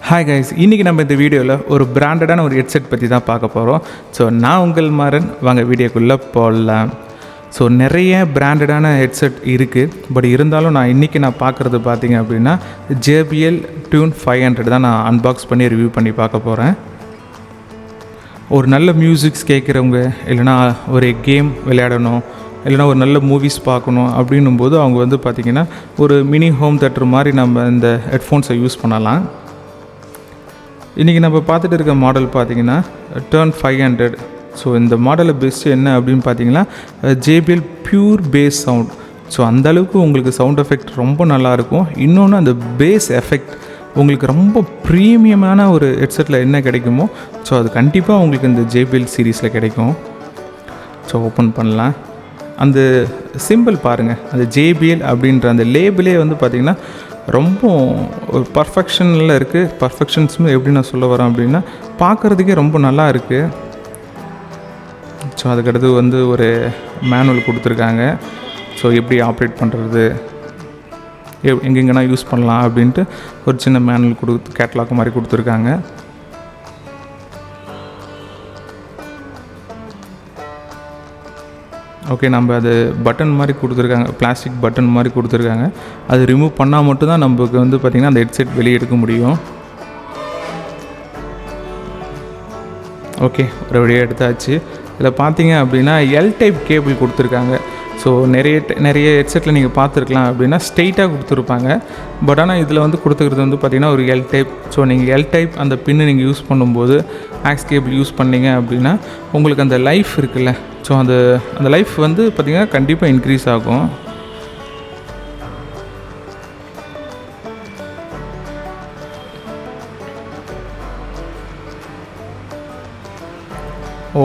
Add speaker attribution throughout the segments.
Speaker 1: Hi guys, இன்றைக்கி நம்ம இந்த வீடியோவில் ஒரு பிராண்டடான ஒரு ஹெட்செட் பற்றி தான் பார்க்க போகிறோம். ஸோ நான் உங்கள் மாறன், வாங்க வீடியோக்குள்ளே போடலாம். ஸோ நிறைய பிராண்டடான ஹெட்செட் இருக்குது. பட் இருந்தாலும் நான் இன்றைக்கி பார்க்குறது பார்த்திங்க அப்படின்னா JBL Tune 500 தான் நான் அன்பாக்ஸ் பண்ணி ரிவ்யூ பண்ணி பார்க்க போகிறேன். ஒரு நல்ல மியூசிக்ஸ் கேட்குறவங்க, இல்லைனா ஒரு கேம் விளையாடணும், இல்லைனா ஒரு நல்ல மூவிஸ் பார்க்கணும் அப்படின்னும் போது அவங்க பார்த்திங்கன்னா ஒரு மினி ஹோம் தேட்டர் மாதிரி நம்ம இந்த ஹெட்ஃபோன்ஸை யூஸ் பண்ணலாம். இன்றைக்கி நம்ம பார்த்துட்டு இருக்க மாடல் பார்த்திங்கன்னா Tune 500. ஸோ இந்த மாடலில் பெஸ்ட்டு என்ன அப்படின்னு பார்த்தீங்கன்னா JBL pure base sound. So அந்தளவுக்கு உங்களுக்கு சவுண்ட் எஃபெக்ட் ரொம்ப நல்லாயிருக்கும். இன்னொன்று அந்த பேஸ் எஃபெக்ட் உங்களுக்கு ரொம்ப ப்ரீமியமான ஒரு ஹெட்செட்டில் என்ன கிடைக்குமோ ஸோ அது கண்டிப்பாக உங்களுக்கு இந்த JBL சீரீஸில் கிடைக்கும். ஸோ ஓப்பன் பண்ணலாம். அந்த சிம்பிள் பாருங்கள், அந்த JBL அப்படின்ற அந்த லேபிளே பார்த்திங்கன்னா ரொம்ப ஒரு பர்ஃபெக்ஷனில் இருக்குது. பர்ஃபெக்ஷன்ஸுமே எப்படி நான் சொல்ல வரேன் அப்படின்னா பார்க்குறதுக்கே ரொம்ப நல்லா இருக்குது. ஸோ அதுக்கடுத்து ஒரு மேனுவல் கொடுத்துருக்காங்க. ஸோ எப்படி ஆப்ரேட் பண்ணுறது, எங்கெங்கன்னா யூஸ் பண்ணலாம் அப்படின்ட்டு ஒரு சின்ன மேனுவல் கேட்லாக் மாதிரி கொடுத்துருக்காங்க. ஓகே, நம்ம அது பட்டன் மாதிரி கொடுத்துருக்காங்க, பிளாஸ்டிக் பட்டன் மாதிரி கொடுத்துருக்காங்க. அது ரிமூவ் பண்ணால் மட்டும்தான் நமக்கு பார்த்திங்கன்னா அந்த ஹெட்செட் வெளியே எடுக்க முடியும். ஓகே, ஒரு வழியாக எடுத்தாச்சு. இதில் பார்த்தீங்க அப்படின்னா எல் டைப் கேபிள் கொடுத்துருக்காங்க. ஸோ நிறைய ஹெட்செட்டில் நீங்கள் பார்த்துருக்கலாம் அப்படின்னா ஸ்ட்ரெயிட்டாக கொடுத்துருப்பாங்க. பட் ஆனால் இதில் கொடுத்துக்கிறது பார்த்திங்கன்னா ஒரு எல் டைப். ஸோ நீங்கள் எல் டைப் அந்த பின்னு நீங்கள் யூஸ் பண்ணும்போது ஆக்ஸ் கேபிள் யூஸ் பண்ணிங்க அப்படின்னா உங்களுக்கு அந்த லைஃப் இருக்குல்ல, ஸோ அந்த லைஃப் பார்த்திங்கன்னா கண்டிப்பாக இன்க்ரீஸ் ஆகும்.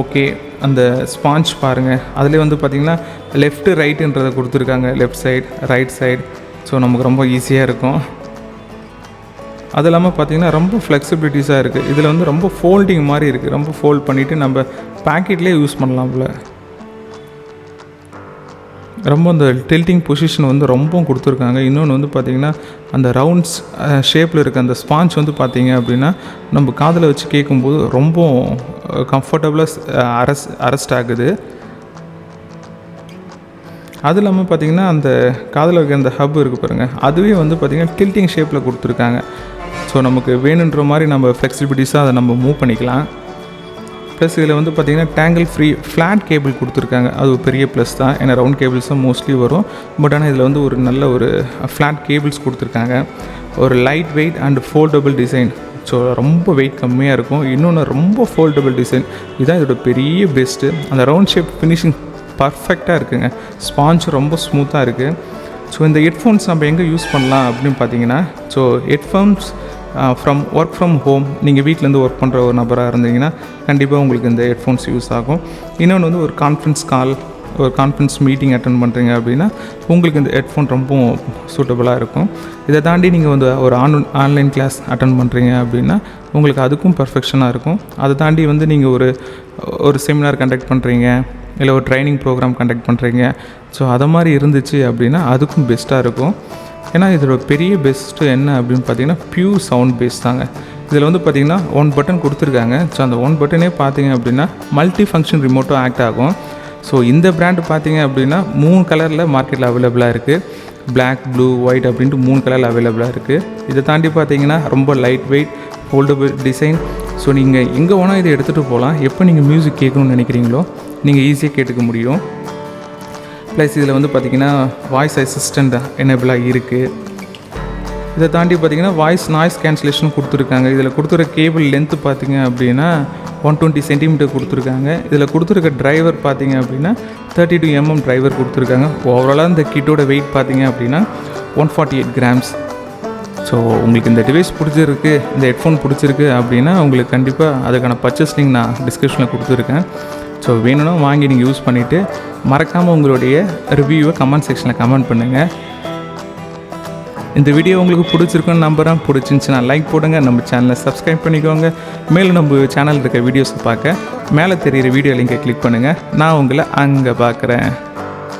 Speaker 1: ஓகே, அந்த ஸ்பாஞ்ச் பாருங்கள், அதிலே பார்த்திங்கன்னா லெஃப்ட்டு ரைட்டுன்றதை கொடுத்துருக்காங்க. Left side, right side. So நமக்கு ரொம்ப ஈஸியாக இருக்கும். அது இல்லாமல் பார்த்திங்கன்னா ரொம்ப ஃப்ளெக்சிபிலிட்டிஸாக இருக்குது. இதில் ரொம்ப ஃபோல்டிங் மாதிரி இருக்குது. ரொம்ப ஃபோல்ட் பண்ணிவிட்டு நம்ம பேக்கெட்லேயே யூஸ் பண்ணலாம்ல. ரொம்ப அந்த டில்ட்டிங் பொசிஷன் ரொம்பவும் கொடுத்துருக்காங்க. இன்னொன்று பார்த்திங்கன்னா அந்த ரவுண்ட்ஸ் ஷேப்பில் இருக்க அந்த ஸ்பாஞ்ச் பார்த்திங்க அப்படின்னா நம்ம காதில் வச்சு கேட்கும்போது ரொம்ப கம்ஃபர்டபுளாக அரெஸ்ட் ஆகுது. அது இல்லாமல் பார்த்திங்கன்னா அந்த காதில் வைக்க அந்த ஹப் இருக்குது பாருங்கள், அதுவே பார்த்திங்கன்னா டில்ட்டிங் ஷேப்பில் கொடுத்துருக்காங்க. ஸோ நமக்கு வேணுன்ற மாதிரி நம்ம ஃப்ளெக்சிபிலிட்டிஸாக அதை நம்ம மூவ் பண்ணிக்கலாம். ப்ளஸ் இதில் பார்த்திங்கன்னா டேங்கிள் ஃப்ரீ ஃப்ளாட் கேபிள் கொடுத்துருக்காங்க. அது ஒரு பெரிய ப்ளஸ் தான். ஏன்னா ரவுண்ட் கேபிள்ஸ் தான் மோஸ்ட்லி வரும். பட் ஆனால் இதில் ஒரு நல்ல ஒரு ஃப்ளாட் கேபிள்ஸ் கொடுத்துருக்காங்க. ஒரு light weight and foldable design. So ரொம்ப வெயிட் கம்மியாக இருக்கும். இன்னொன்று ரொம்ப ஃபோல்டபுள் டிசைன். இதுதான் இதோட பெரிய பெஸ்ட்டு. அந்த ரவுண்ட் ஷேப் ஃபினிஷிங் பர்ஃபெக்டாக இருக்குங்க. ஸ்பாஞ்ச் ரொம்ப ஸ்மூத்தாக இருக்குது. ஸோ இந்த ஹெட்ஃபோன்ஸ் நம்ம எங்கே யூஸ் பண்ணலாம் அப்படின்னு பார்த்தீங்கன்னா, so headphones work from home, நீங்கள் வீட்டிலேருந்து ஒர்க் பண்ணுற ஒரு நபராக இருந்தீங்கன்னா கண்டிப்பாக உங்களுக்கு இந்த ஹெட்ஃபோன்ஸ் யூஸ் ஆகும். இன்னொன்று ஒரு கான்ஃபரன்ஸ் கால், ஒரு கான்ஃபரன்ஸ் மீட்டிங் அட்டன் பண்ணுறீங்க அப்படின்னா உங்களுக்கு இந்த ஹெட்ஃபோன் ரொம்ப சூட்டபுளாக இருக்கும். இதை தாண்டி நீங்கள் ஒரு ஆன்லைன் கிளாஸ் அட்டன் பண்ணுறீங்க அப்படின்னா உங்களுக்கு அதுக்கும் பர்ஃபெக்ஷனாக இருக்கும். அதை தாண்டி நீங்கள் ஒரு செமினார் கண்டக்ட் பண்ணுறீங்க, இல்லை ஒரு ட்ரைனிங் ப்ரோக்ராம் கண்டக்ட் பண்ணுறீங்க. ஸோ அதை மாதிரி இருந்துச்சு அப்படின்னா அதுக்கும் பெஸ்ட்டாக இருக்கும். ஏன்னா இதோட பெரிய பெஸ்ட்டு என்ன அப்படின்னு பார்த்தீங்கன்னா பியூர் சவுண்ட் பேஸ் தாங்க. இதில் பார்த்திங்கன்னா 1 பட்டன் கொடுத்துருக்காங்க. ஸோ அந்த 1 பட்டனே பார்த்தீங்க அப்படின்னா மல்டி ஃபங்க்ஷன் ரிமோட்டும் ஆக்ட் ஆகும். ஸோ இந்த பிராண்டு பார்த்தீங்க அப்படின்னா 3 கலரில் மார்க்கெட்டில் அவைலபிளாக இருக்குது. பிளாக், ப்ளூ, ஒயிட் அப்படின்ட்டு 3 கலரில் அவைலபிளாக இருக்குது. இதை தாண்டி பார்த்தீங்கன்னா ரொம்ப light weight, foldable design. So நீங்கள் எங்கே வேணால் இதை எடுத்துகிட்டு போகலாம். எப்போ நீங்கள் மியூசிக் கேட்கணும்னு நினைக்கிறீங்களோ நீங்கள் ஈஸியாக கேட்டுக்க முடியும். ப்ளஸ் இதில் பார்த்திங்கன்னா வாய்ஸ் அசிஸ்டண்ட் எனேபிளாக இருக்குது. இதை தாண்டி பார்த்திங்கன்னா நாய்ஸ் கேன்சலேஷன் கொடுத்துருக்காங்க. இதில் கொடுத்துருக்க கேபிள் லென்த்து பார்த்திங்க அப்படின்னா 120 சென்டிமீட்டர் கொடுத்துருக்காங்க. இதில் கொடுத்துருக்க டிரைவர் பார்த்திங்க அப்படின்னா 32 mm டிரைவர் கொடுத்துருக்காங்க. ஓவராலாக இந்த கிட்டோட வெயிட் பார்த்திங்க அப்படின்னா 148 கிராம்ஸ். ஸோ உங்களுக்கு இந்த டிவைஸ் பிடிச்சிருக்கு, இந்த ஹெட்ஃபோன் பிடிச்சிருக்கு அப்படின்னா உங்களுக்கு கண்டிப்பாக அதுக்கான பர்ச்சேஸ் லிங்க் நான் டிஸ்கிரிப்ஷனில் கொடுத்துருக்கேன். ஸோ வேணும்னா வாங்கி நீங்கள் யூஸ் பண்ணிவிட்டு மறக்காமல் உங்களுடைய ரிவ்யூவை கமெண்ட் செக்ஷனில் கமெண்ட் பண்ணுங்கள். இந்த வீடியோ உங்களுக்கு பிடிச்சிருக்குன்னு நம்புகிறேன். பிடிச்சிருந்துச்சுன்னா லைக் போடுங்க, நம்ம சேனலை சப்ஸ்கிரைப் பண்ணிக்கோங்க. மேலும் நம்ம சேனலில் இருக்க வீடியோஸை பார்க்க மேலே தெரிகிற வீடியோ லிங்கை கிளிக் பண்ணுங்கள். நான் உங்களை அங்கே பார்க்குறேன்.